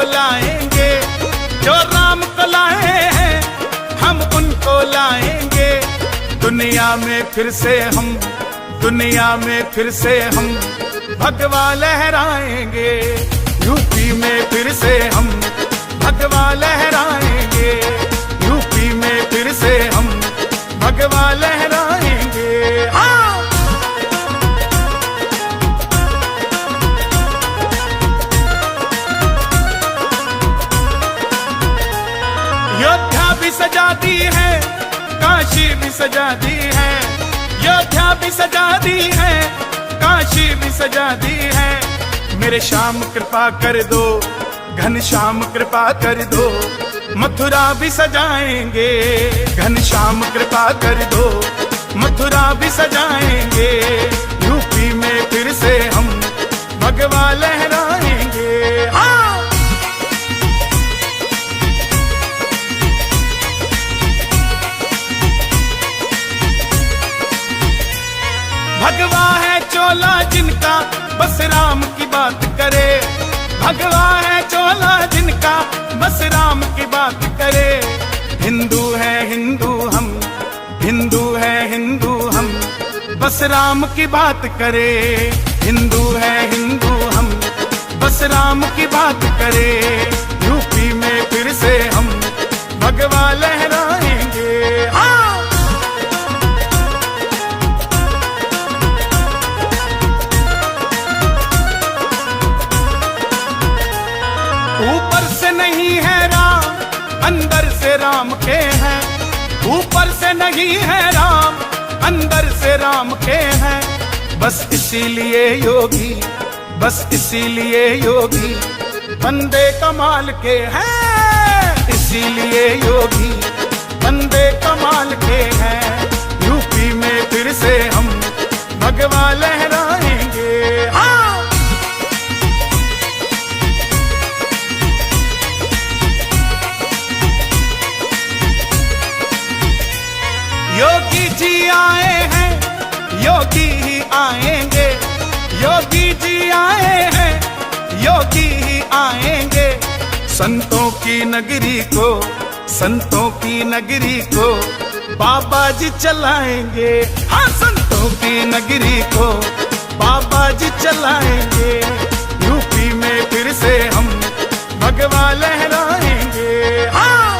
लाएंगे, जो राम को लाए हैं हम उनको लाएंगे। दुनिया में फिर से हम, दुनिया में फिर से हम भगवा लहराएंगे। यूपी में फिर से हम भगवा लहराएंगे। यूपी में फिर से हम भगवा लहराएंगे। हाँ। योद्धा भी सजा दी है, काशी भी सजा दी है। योद्धा भी सजा दी है, काशी भी सजा दी है। मेरे श्याम कृपा कर दो, घनश्याम कृपा कर दो। मथुरा भी सजाएंगे, घनश्याम कृपा कर दो। मथुरा भी सजाएंगे। यूपी में फिर से हम भगवा लहराएंगे। हाँ। भगवा है चोला जिनका बस राम की बात करे। भगवा है चोला जिनका बस राम की बात करे। हिंदू है हिंदू हम, हिंदू है हिंदू हम, बस राम की बात करे। हिंदू है हिंदू हम, बस राम की बात करे। यूपी में फिर से हम भगवा लहराएंगे। हाँ। ऊपर से नहीं है राम, अंदर से राम के हैं। ऊपर से नहीं है राम, अंदर से राम के हैं। बस इसीलिए योगी, बस इसीलिए योगी बंदे कमाल के हैं। इसीलिए योगी बंदे कमाल के हैं। यूपी में फिर से हम भगवा लहराएंगे। हाँ। योगी जी आए हैं, योगी ही आएंगे। योगी जी आए हैं, योगी ही आएंगे। संतों की नगरी को, संतों की नगरी को बाबा जी चलाएंगे। हाँ, संतों की नगरी को बाबा जी चलाएंगे। यूपी में फिर से हम भगवा लहराएंगे। हाँ।